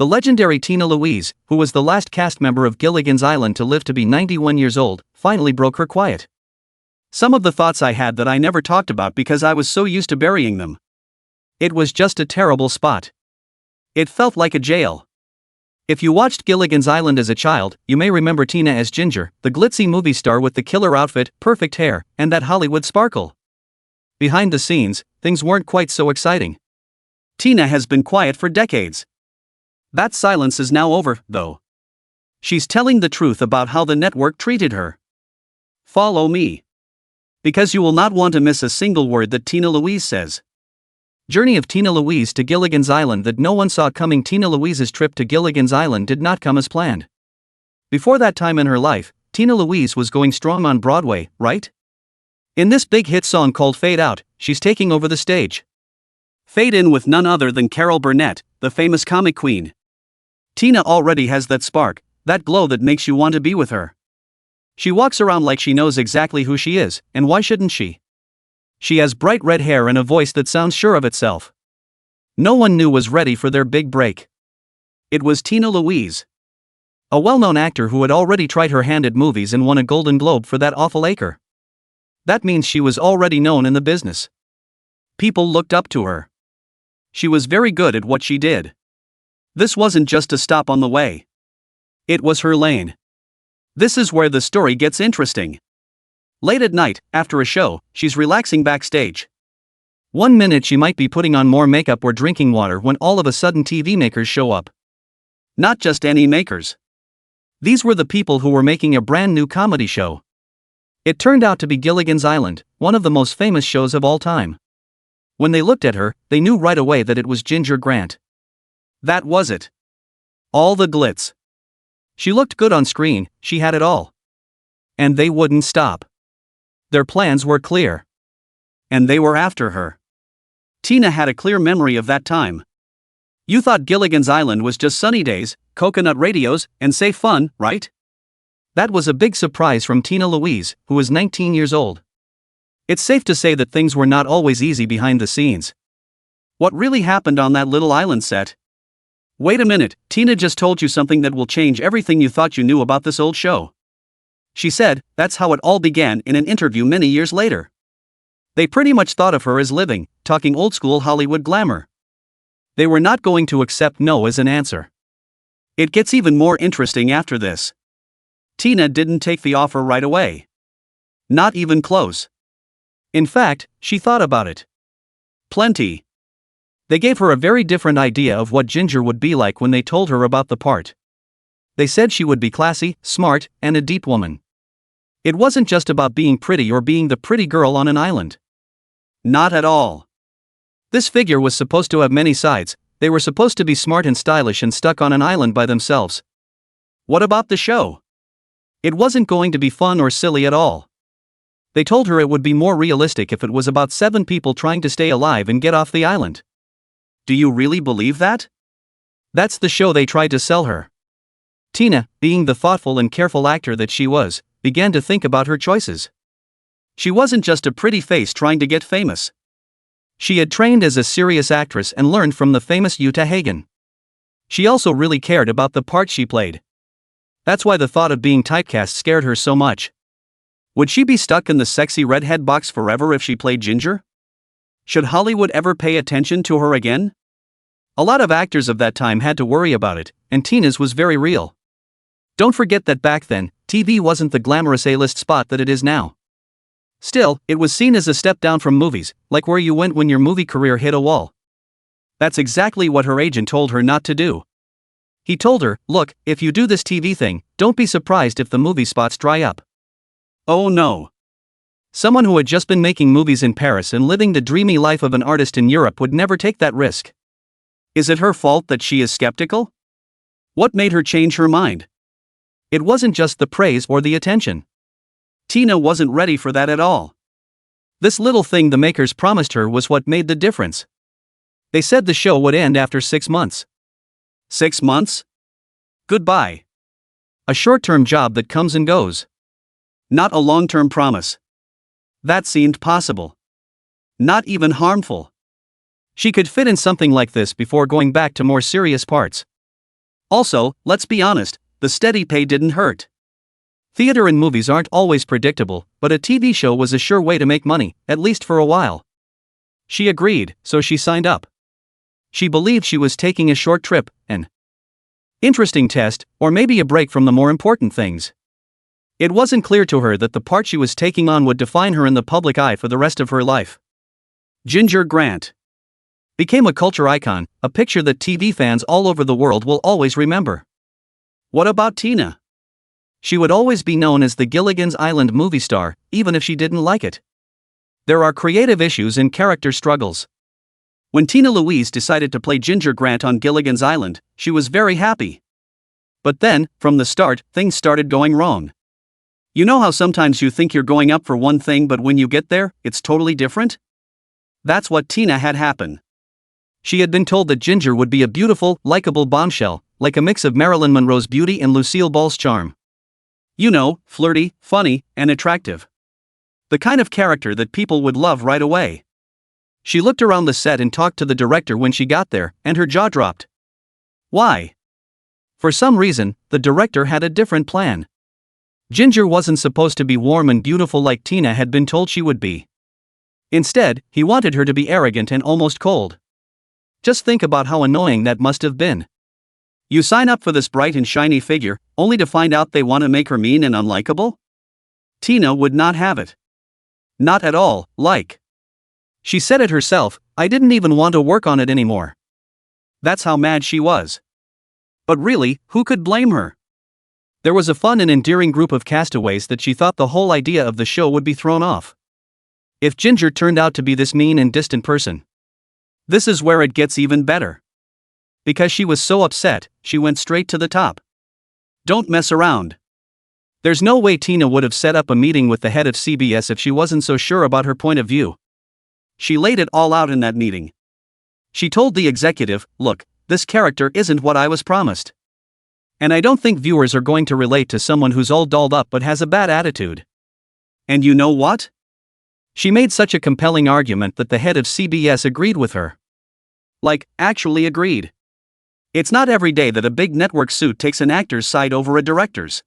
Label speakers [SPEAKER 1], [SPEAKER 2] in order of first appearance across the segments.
[SPEAKER 1] The legendary Tina Louise, who was the last cast member of Gilligan's Island to live to be 91 years old, finally broke her quiet. Some of the thoughts I had that I never talked about because I was so used to burying them. It was just a terrible spot. It felt like a jail. If you watched Gilligan's Island as a child, you may remember Tina as Ginger, the glitzy movie star with the killer outfit, perfect hair, and that Hollywood sparkle. Behind the scenes, things weren't quite so exciting. Tina has been quiet for decades. That silence is now over, though. She's telling the truth about how the network treated her. Follow me. Because you will not want to miss a single word that Tina Louise says. Journey of Tina Louise to Gilligan's Island that no one saw coming. Tina Louise's trip to Gilligan's Island did not come as planned. Before that time in her life, Tina Louise was going strong on Broadway, right? In this big hit song called Fade Out, she's taking over the stage. Fade in with none other than Carol Burnett, the famous comic queen. Tina already has that spark, that glow that makes you want to be with her. She walks around like she knows exactly who she is, and why shouldn't she? She has bright red hair and a voice that sounds sure of itself. No one knew was ready for their big break. It was Tina Louise. A well-known actor who had already tried her hand at movies and won a Golden Globe for That Awful Acre. That means she was already known in the business. People looked up to her. She was very good at what she did. This wasn't just a stop on the way. It was her lane. This is where the story gets interesting. Late at night, after a show, she's relaxing backstage. One minute she might be putting on more makeup or drinking water when all of a sudden TV makers show up. Not just any makers. These were the people who were making a brand new comedy show. It turned out to be Gilligan's Island, one of the most famous shows of all time. When they looked at her, they knew right away that it was Ginger Grant. That was it. All the glitz. She looked good on screen, she had it all. And they wouldn't stop. Their plans were clear. And they were after her. Tina had a clear memory of that time. You thought Gilligan's Island was just sunny days, coconut radios, and safe fun, right? That was a big surprise from Tina Louise, who was 19 years old. It's safe to say that things were not always easy behind the scenes. What really happened on that little island set? Wait a minute, Tina just told you something that will change everything you thought you knew about this old show. She said, that's how it all began in an interview many years later. They pretty much thought of her as living, talking old school Hollywood glamour. They were not going to accept no as an answer. It gets even more interesting after this. Tina didn't take the offer right away. Not even close. In fact, she thought about it. Plenty. They gave her a very different idea of what Ginger would be like when they told her about the part. They said she would be classy, smart, and a deep woman. It wasn't just about being pretty or being the pretty girl on an island. Not at all. This figure was supposed to have many sides. They were supposed to be smart and stylish and stuck on an island by themselves. What about the show? It wasn't going to be fun or silly at all. They told her it would be more realistic if it was about 7 people trying to stay alive and get off the island. Do you really believe that? That's the show they tried to sell her. Tina, being the thoughtful and careful actor that she was, began to think about her choices. She wasn't just a pretty face trying to get famous. She had trained as a serious actress and learned from the famous Uta Hagen. She also really cared about the part she played. That's why the thought of being typecast scared her so much. Would she be stuck in the sexy redhead box forever if she played Ginger? Should Hollywood ever pay attention to her again? A lot of actors of that time had to worry about it, and Tina's was very real. Don't forget that back then, TV wasn't the glamorous A-list spot that it is now. Still, it was seen as a step down from movies, like where you went when your movie career hit a wall. That's exactly what her agent told her not to do. He told her, look, if you do this TV thing, don't be surprised if the movie spots dry up. Oh no. Someone who had just been making movies in Paris and living the dreamy life of an artist in Europe would never take that risk. Is it her fault that she is skeptical? What made her change her mind? It wasn't just the praise or the attention. Tina wasn't ready for that at all. This little thing the makers promised her was what made the difference. They said the show would end after 6 months. 6 months? Goodbye. A short-term job that comes and goes. Not a long-term promise. That seemed possible. Not even harmful. She could fit in something like this before going back to more serious parts. Also, let's be honest, the steady pay didn't hurt. Theater and movies aren't always predictable, but a TV show was a sure way to make money, at least for a while. She agreed, so she signed up. She believed she was taking a short trip, an interesting test, or maybe a break from the more important things. It wasn't clear to her that the part she was taking on would define her in the public eye for the rest of her life. Ginger Grant became a culture icon, a picture that TV fans all over the world will always remember. What about Tina? She would always be known as the Gilligan's Island movie star, even if she didn't like it. There are creative issues and character struggles. When Tina Louise decided to play Ginger Grant on Gilligan's Island, she was very happy. But then, from the start, things started going wrong. You know how sometimes you think you're going up for one thing, but when you get there, it's totally different? That's what Tina had happen. She had been told that Ginger would be a beautiful, likable bombshell, like a mix of Marilyn Monroe's beauty and Lucille Ball's charm. You know, flirty, funny, and attractive. The kind of character that people would love right away. She looked around the set and talked to the director when she got there, and her jaw dropped. Why? For some reason, the director had a different plan. Ginger wasn't supposed to be warm and beautiful like Tina had been told she would be. Instead, he wanted her to be arrogant and almost cold. Just think about how annoying that must have been. You sign up for this bright and shiny figure, only to find out they want to make her mean and unlikable? Tina would not have it. Not at all, like. She said it herself, I didn't even want to work on it anymore. That's how mad she was. But really, who could blame her? There was a fun and endearing group of castaways that she thought the whole idea of the show would be thrown off. If Ginger turned out to be this mean and distant person. This is where it gets even better. Because she was so upset, she went straight to the top. Don't mess around. There's no way Tina would have set up a meeting with the head of CBS if she wasn't so sure about her point of view. She laid it all out in that meeting. She told the executive, look, this character isn't what I was promised. And I don't think viewers are going to relate to someone who's all dolled up but has a bad attitude. And you know what? She made such a compelling argument that the head of CBS agreed with her. Like, actually agreed. It's not every day that a big network suit takes an actor's side over a director's.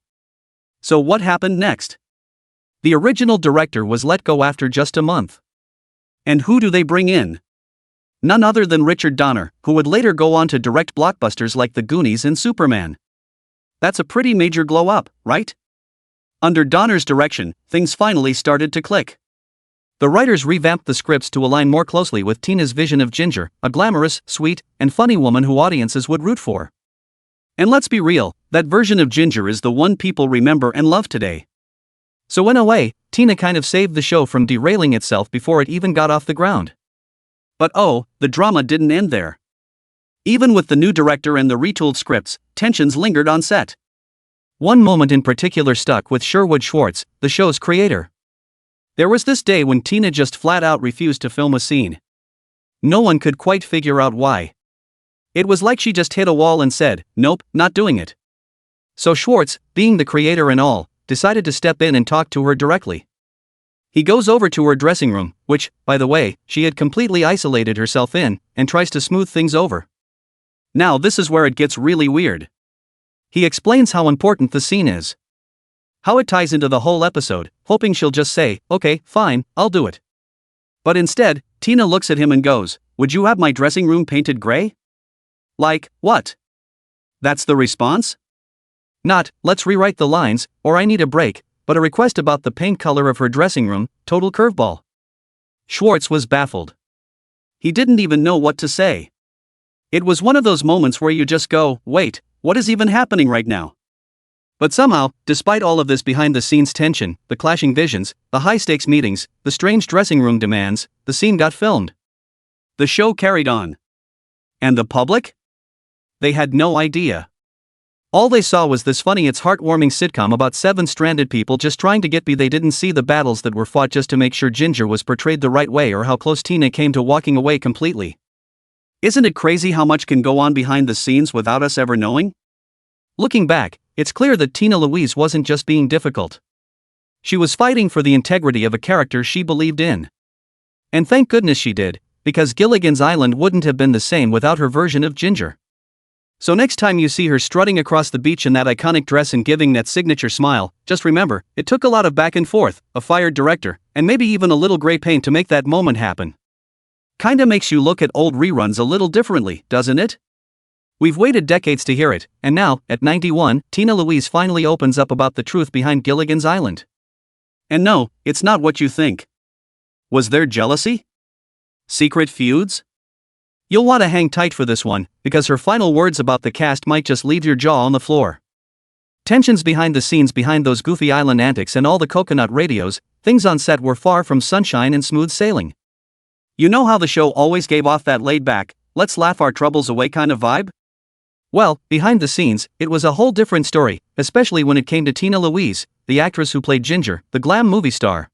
[SPEAKER 1] So what happened next? The original director was let go after just a month. And who do they bring in? None other than Richard Donner, who would later go on to direct blockbusters like The Goonies and Superman. That's a pretty major glow up, right? Under Donner's direction, things finally started to click. The writers revamped the scripts to align more closely with Tina's vision of Ginger, a glamorous, sweet, and funny woman who audiences would root for. And let's be real, that version of Ginger is the one people remember and love today. So in a way, Tina kind of saved the show from derailing itself before it even got off the ground. But oh, the drama didn't end there. Even with the new director and the retooled scripts, tensions lingered on set. One moment in particular stuck with Sherwood Schwartz, the show's creator. There was this day when Tina just flat out refused to film a scene. No one could quite figure out why. It was like she just hit a wall and said, nope, not doing it. So Schwartz, being the creator and all, decided to step in and talk to her directly. He goes over to her dressing room, which, by the way, she had completely isolated herself in, and tries to smooth things over. Now this is where it gets really weird. He explains how important the scene is. How it ties into the whole episode, hoping she'll just say, okay, fine, I'll do it. But instead, Tina looks at him and goes, would you have my dressing room painted gray? Like, what? That's the response? Not, let's rewrite the lines, or I need a break, but a request about the paint color of her dressing room, total curveball. Schwartz was baffled. He didn't even know what to say. It was one of those moments where you just go, wait, what is even happening right now? But somehow, despite all of this behind-the-scenes tension, the clashing visions, the high-stakes meetings, the strange dressing room demands, the scene got filmed. The show carried on. And the public? They had no idea. All they saw was this funny, it's heartwarming sitcom about 7 stranded people just trying to get by. They didn't see the battles that were fought just to make sure Ginger was portrayed the right way or how close Tina came to walking away completely. Isn't it crazy how much can go on behind the scenes without us ever knowing? Looking back, it's clear that Tina Louise wasn't just being difficult. She was fighting for the integrity of a character she believed in. And thank goodness she did, because Gilligan's Island wouldn't have been the same without her version of Ginger. So next time you see her strutting across the beach in that iconic dress and giving that signature smile, just remember, it took a lot of back and forth, a fired director, and maybe even a little gray paint to make that moment happen. Kinda makes you look at old reruns a little differently, doesn't it? We've waited decades to hear it, and now, at 91, Tina Louise finally opens up about the truth behind Gilligan's Island. And no, it's not what you think. Was there jealousy? Secret feuds? You'll want to hang tight for this one, because her final words about the cast might just leave your jaw on the floor. Tensions behind the scenes behind those goofy island antics and all the coconut radios, things on set were far from sunshine and smooth sailing. You know how the show always gave off that laid-back, let's laugh our troubles away kind of vibe? Well, behind the scenes, it was a whole different story, especially when it came to Tina Louise, the actress who played Ginger, the glam movie star.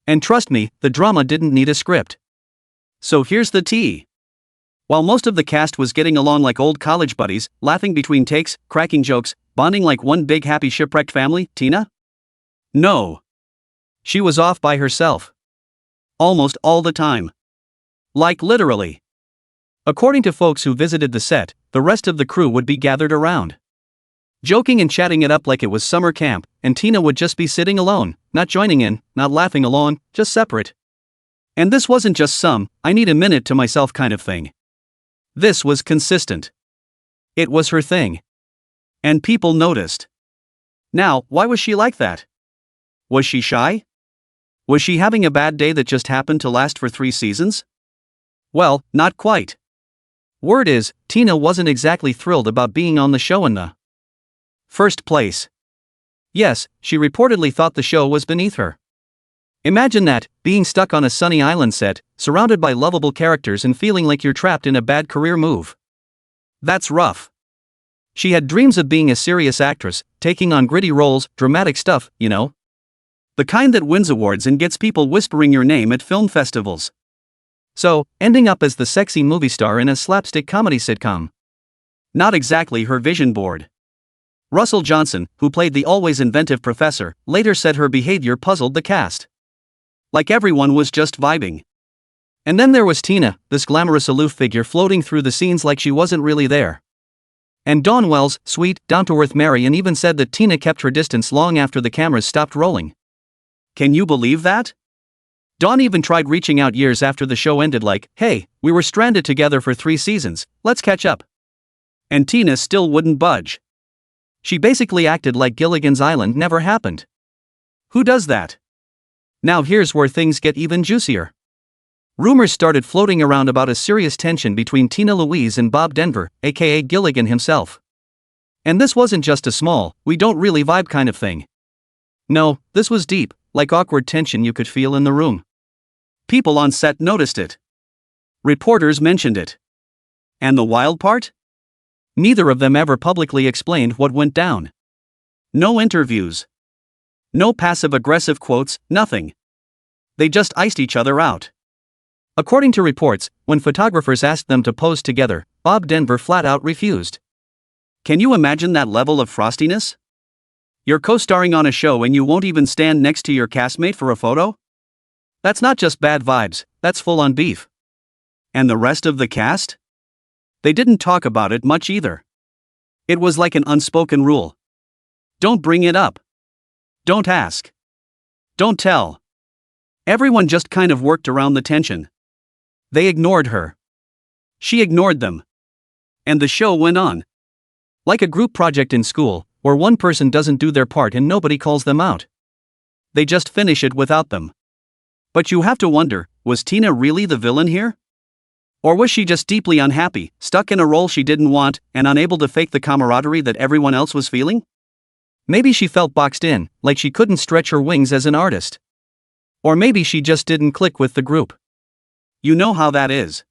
[SPEAKER 1] And trust me, the drama didn't need a script. So here's the tea. While most of the cast was getting along like old college buddies, laughing between takes, cracking jokes, bonding like one big happy shipwrecked family, Tina? No. She was off by herself. Almost all the time. Like literally. According to folks who visited the set, the rest of the crew would be gathered around, joking and chatting it up like it was summer camp, and Tina would just be sitting alone, not joining in, not laughing along, just separate. And this wasn't just some, I need a minute to myself kind of thing. This was consistent. It was her thing. And people noticed. Now, why was she like that? Was she shy? Was she having a bad day that just happened to last for 3 seasons? Well, not quite. Word is, Tina wasn't exactly thrilled about being on the show in the first place. Yes, she reportedly thought the show was beneath her. Imagine that, being stuck on a sunny island set, surrounded by lovable characters and feeling like you're trapped in a bad career move. That's rough. She had dreams of being a serious actress, taking on gritty roles, dramatic stuff, you know. The kind that wins awards and gets people whispering your name at film festivals. So, ending up as the sexy movie star in a slapstick comedy sitcom. Not exactly her vision board. Russell Johnson, who played the always inventive professor, later said her behavior puzzled the cast. Like everyone was just vibing. And then there was Tina, this glamorous aloof figure floating through the scenes like she wasn't really there. And Dawn Wells, sweet, down-to-earth Marion, even said that Tina kept her distance long after the cameras stopped rolling. Can you believe that? Dawn even tried reaching out years after the show ended like, hey, we were stranded together for 3 seasons, let's catch up. And Tina still wouldn't budge. She basically acted like Gilligan's Island never happened. Who does that? Now here's where things get even juicier. Rumors started floating around about a serious tension between Tina Louise and Bob Denver, aka Gilligan himself. And this wasn't just a small, we don't really vibe kind of thing. No, this was deep, like awkward tension you could feel in the room. People on set noticed it. Reporters mentioned it. And the wild part? Neither of them ever publicly explained what went down. No interviews. No passive-aggressive quotes, nothing. They just iced each other out. According to reports, when photographers asked them to pose together, Bob Denver flat out refused. Can you imagine that level of frostiness? You're co-starring on a show and you won't even stand next to your castmate for a photo? That's not just bad vibes, that's full-on beef. And the rest of the cast? They didn't talk about it much either. It was like an unspoken rule. Don't bring it up. Don't ask. Don't tell. Everyone just kind of worked around the tension. They ignored her. She ignored them. And the show went on. Like a group project in school, where one person doesn't do their part and nobody calls them out. They just finish it without them. But you have to wonder, was Tina really the villain here? Or was she just deeply unhappy, stuck in a role she didn't want, and unable to fake the camaraderie that everyone else was feeling? Maybe she felt boxed in, like she couldn't stretch her wings as an artist. Or maybe she just didn't click with the group. You know how that is.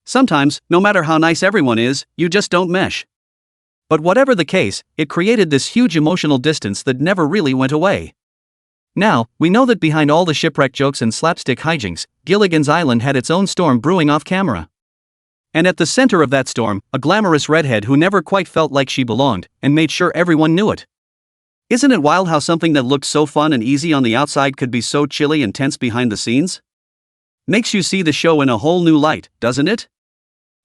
[SPEAKER 1] Sometimes, no matter how nice everyone is, you just don't mesh. But whatever the case, it created this huge emotional distance that never really went away. Now, we know that behind all the shipwreck jokes and slapstick hijinks, Gilligan's Island had its own storm brewing off camera. And at the center of that storm, a glamorous redhead who never quite felt like she belonged, and made sure everyone knew it. Isn't it wild how something that looked so fun and easy on the outside could be so chilly and tense behind the scenes? Makes you see the show in a whole new light, doesn't it?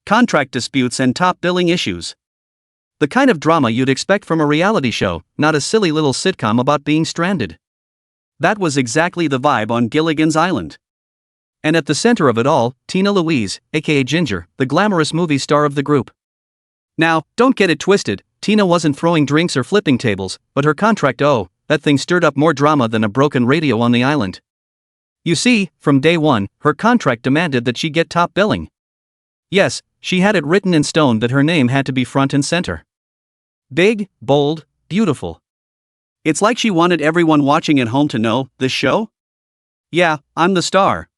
[SPEAKER 1] Contract disputes and top billing issues. The kind of drama you'd expect from a reality show, not a silly little sitcom about being stranded. That was exactly the vibe on Gilligan's Island. And at the center of it all, Tina Louise, aka Ginger, the glamorous movie star of the group. Now, don't get it twisted, Tina wasn't throwing drinks or flipping tables, but her contract, that thing stirred up more drama than a broken radio on the island. You see, from day one, her contract demanded that she get top billing. Yes, she had it written in stone that her name had to be front and center. Big, bold, beautiful. It's like she wanted everyone watching at home to know, this show? Yeah, I'm the star.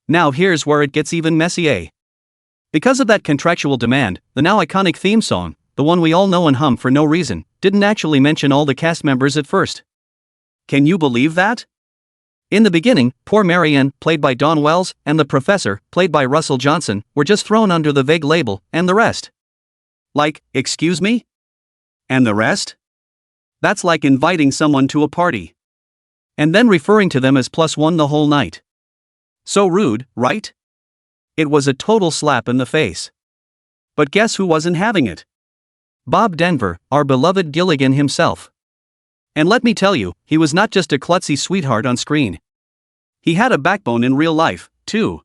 [SPEAKER 1] Now here's where it gets even messier. Because of that contractual demand, the now iconic theme song, the one we all know and hum for no reason, didn't actually mention all the cast members at first. Can you believe that? In the beginning, poor Marianne, played by Dawn Wells, and the professor, played by Russell Johnson, were just thrown under the vague label, and the rest. Like, excuse me? And the rest? That's like inviting someone to a party. And then referring to them as +1 the whole night. So rude, right? It was a total slap in the face. But guess who wasn't having it? Bob Denver, our beloved Gilligan himself. And let me tell you, he was not just a klutzy sweetheart on screen. He had a backbone in real life, too.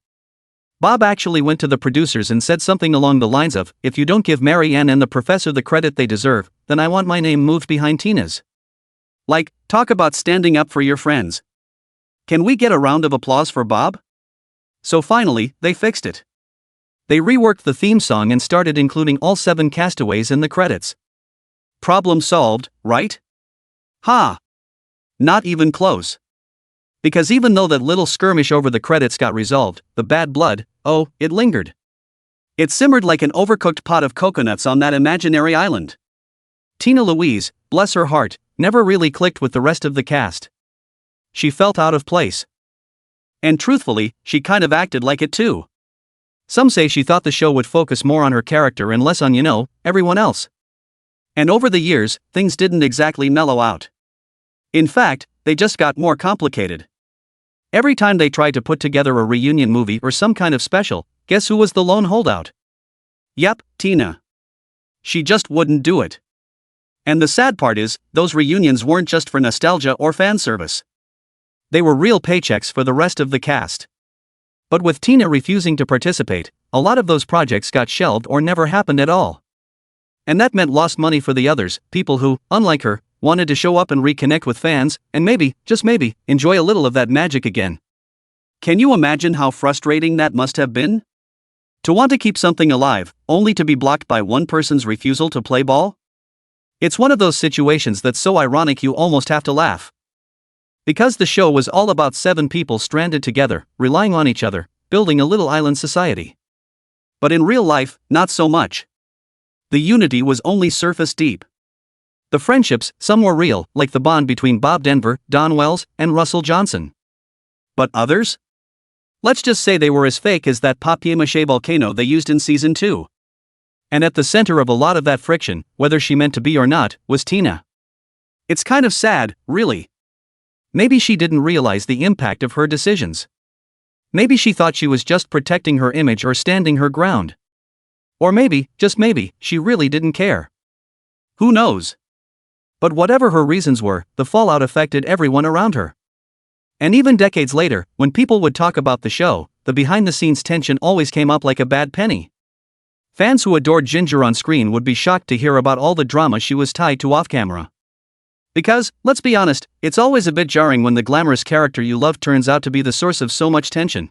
[SPEAKER 1] Bob actually went to the producers and said something along the lines of, if you don't give Marianne and the professor the credit they deserve, then I want my name moved behind Tina's. Like, talk about standing up for your friends. Can we get a round of applause for Bob? So finally, they fixed it. They reworked the theme song and started including all 7 castaways in the credits. Problem solved, right? Ha! Not even close. Because even though that little skirmish over the credits got resolved, the bad blood, it lingered. It simmered like an overcooked pot of coconuts on that imaginary island. Tina Louise, bless her heart, never really clicked with the rest of the cast. She felt out of place. And truthfully, she kind of acted like it too. Some say she thought the show would focus more on her character and less on, everyone else. And over the years, things didn't exactly mellow out. In fact, they just got more complicated. Every time they tried to put together a reunion movie or some kind of special, guess who was the lone holdout? Yep, Tina. She just wouldn't do it. And the sad part is, those reunions weren't just for nostalgia or fan service. They were real paychecks for the rest of the cast. But with Tina refusing to participate, a lot of those projects got shelved or never happened at all. And that meant lost money for the others, people who, unlike her, wanted to show up and reconnect with fans, and maybe, just maybe, enjoy a little of that magic again. Can you imagine how frustrating that must have been? To want to keep something alive, only to be blocked by one person's refusal to play ball? It's one of those situations that's so ironic you almost have to laugh. Because the show was all about 7 people stranded together, relying on each other, building a little island society. But in real life, not so much. The unity was only surface deep. The friendships, some were real, like the bond between Bob Denver, Dawn Wells, and Russell Johnson. But others? Let's just say they were as fake as that papier-mâché volcano they used in season 2. And at the center of a lot of that friction, whether she meant to be or not, was Tina. It's kind of sad, really. Maybe she didn't realize the impact of her decisions. Maybe she thought she was just protecting her image or standing her ground. Or maybe, just maybe, she really didn't care. Who knows? But whatever her reasons were, the fallout affected everyone around her. And even decades later, when people would talk about the show, the behind-the-scenes tension always came up like a bad penny. Fans who adored Ginger on screen would be shocked to hear about all the drama she was tied to off-camera. Because, let's be honest, it's always a bit jarring when the glamorous character you love turns out to be the source of so much tension.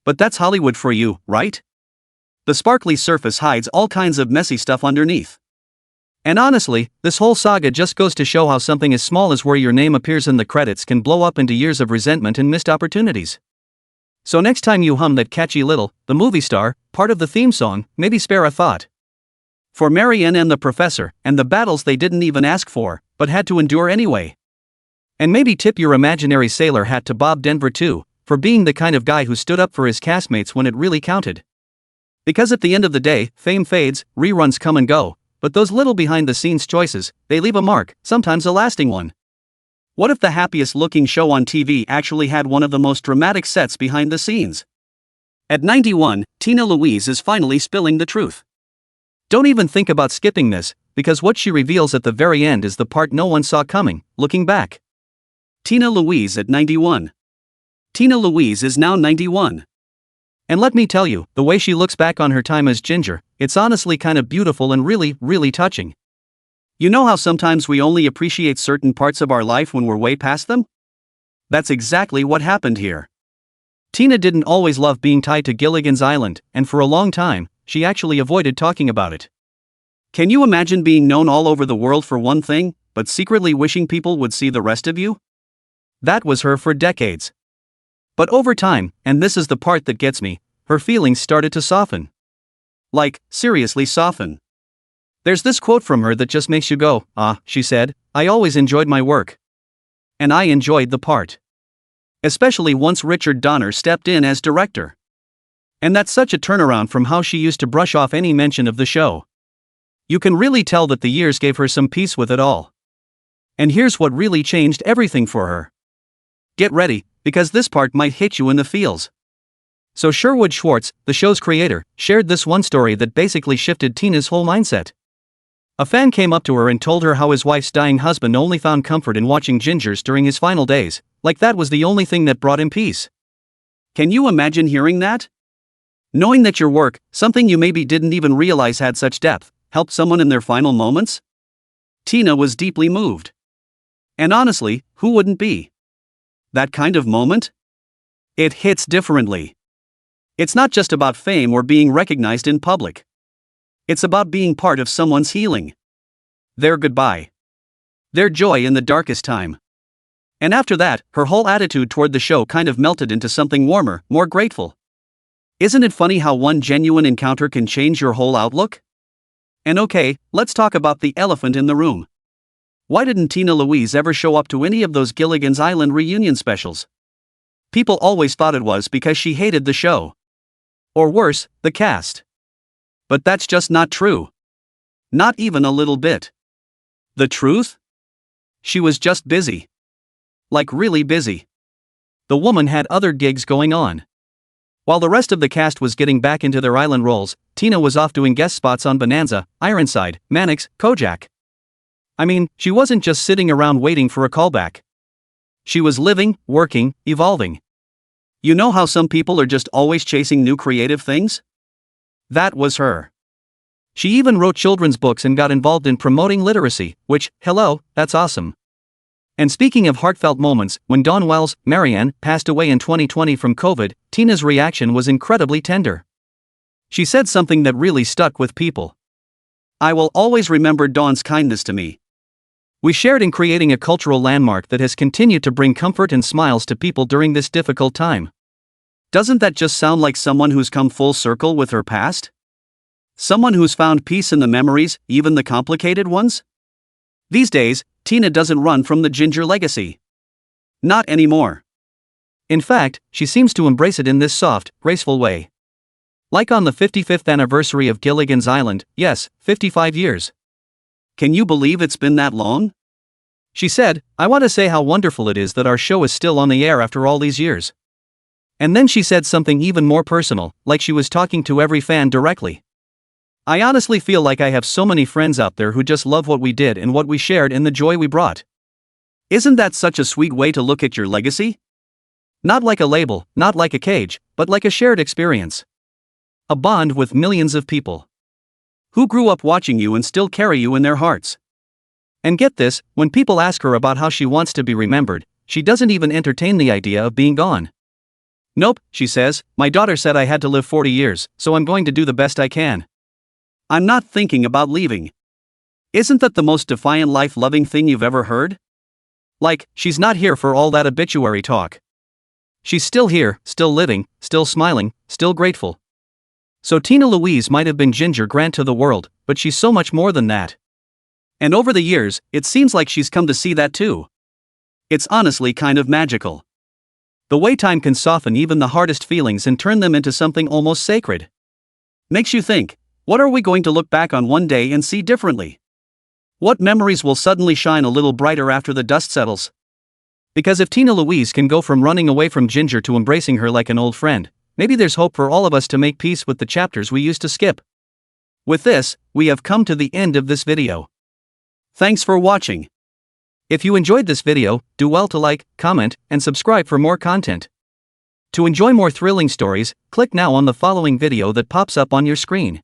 [SPEAKER 1] But that's Hollywood for you, right? The sparkly surface hides all kinds of messy stuff underneath. And honestly, this whole saga just goes to show how something as small as where your name appears in the credits can blow up into years of resentment and missed opportunities. So next time you hum that catchy little, the movie star, part of the theme song, maybe spare a thought. For Marianne and the professor, and the battles they didn't even ask for, but had to endure anyway. And maybe tip your imaginary sailor hat to Bob Denver too, for being the kind of guy who stood up for his castmates when it really counted. Because at the end of the day, fame fades, reruns come and go, but those little behind-the-scenes choices, they leave a mark, sometimes a lasting one. What if the happiest-looking show on TV actually had one of the most dramatic sets behind the scenes? At 91, Tina Louise is finally spilling the truth. Don't even think about skipping this, because what she reveals at the very end is the part no one saw coming, looking back. Tina Louise at 91. Tina Louise is now 91. And let me tell you, the way she looks back on her time as Ginger, it's honestly kind of beautiful and really, really touching. You know how sometimes we only appreciate certain parts of our life when we're way past them? That's exactly what happened here. Tina didn't always love being tied to Gilligan's Island, and for a long time, she actually avoided talking about it. Can you imagine being known all over the world for one thing, but secretly wishing people would see the rest of you? That was her for decades. But over time, and this is the part that gets me, her feelings started to soften. Like, seriously soften. There's this quote from her that just makes you go, "Ah," she said, "I always enjoyed my work. And I enjoyed the part. Especially once Richard Donner stepped in as director. And that's such a turnaround from how she used to brush off any mention of the show. You can really tell that the years gave her some peace with it all. And here's what really changed everything for her. Get ready, because this part might hit you in the feels. So Sherwood Schwartz, the show's creator, shared this one story that basically shifted Tina's whole mindset. A fan came up to her and told her how his wife's dying husband only found comfort in watching Gingers during his final days, like that was the only thing that brought him peace. Can you imagine hearing that? Knowing that your work, something you maybe didn't even realize had such depth, helped someone in their final moments? Tina was deeply moved. And honestly, who wouldn't be? That kind of moment? It hits differently. It's not just about fame or being recognized in public. It's about being part of someone's healing. Their goodbye. Their joy in the darkest time. And after that, her whole attitude toward the show kind of melted into something warmer, more grateful. Isn't it funny how one genuine encounter can change your whole outlook? And okay, let's talk about the elephant in the room. Why didn't Tina Louise ever show up to any of those Gilligan's Island reunion specials? People always thought it was because she hated the show. Or worse, the cast. But that's just not true. Not even a little bit. The truth? She was just busy. Like really busy. The woman had other gigs going on. While the rest of the cast was getting back into their island roles, Tina was off doing guest spots on Bonanza, Ironside, Mannix, Kojak. I mean, she wasn't just sitting around waiting for a callback. She was living, working, evolving. You know how some people are just always chasing new creative things? That was her. She even wrote children's books and got involved in promoting literacy, which, hello, that's awesome. And speaking of heartfelt moments, when Dawn Wells, Marianne, passed away in 2020 from COVID, Tina's reaction was incredibly tender. She said something that really stuck with people. "I will always remember Dawn's kindness to me. We shared in creating a cultural landmark that has continued to bring comfort and smiles to people during this difficult time." Doesn't that just sound like someone who's come full circle with her past? Someone who's found peace in the memories, even the complicated ones? These days, Tina doesn't run from the Ginger legacy. Not anymore. In fact, she seems to embrace it in this soft, graceful way. Like on the 55th anniversary of Gilligan's Island, yes, 55 years. Can you believe it's been that long? She said, "I want to say how wonderful it is that our show is still on the air after all these years." And then she said something even more personal, like she was talking to every fan directly. "I honestly feel like I have so many friends out there who just love what we did and what we shared and the joy we brought." Isn't that such a sweet way to look at your legacy? Not like a label, not like a cage, but like a shared experience. A bond with millions of people who grew up watching you and still carry you in their hearts. And get this, when people ask her about how she wants to be remembered, she doesn't even entertain the idea of being gone. "Nope," she says, "my daughter said I had to live 40 years, so I'm going to do the best I can. I'm not thinking about leaving." Isn't that the most defiant life-loving thing you've ever heard? Like, she's not here for all that obituary talk. She's still here, still living, still smiling, still grateful. So Tina Louise might have been Ginger Grant to the world, but she's so much more than that. And over the years, it seems like she's come to see that too. It's honestly kind of magical. The way time can soften even the hardest feelings and turn them into something almost sacred. Makes you think, what are we going to look back on one day and see differently? What memories will suddenly shine a little brighter after the dust settles? Because if Tina Louise can go from running away from Ginger to embracing her like an old friend, maybe there's hope for all of us to make peace with the chapters we used to skip. With this, we have come to the end of this video. Thanks for watching. If you enjoyed this video, do well to like, comment, and subscribe for more content. To enjoy more thrilling stories, click now on the following video that pops up on your screen.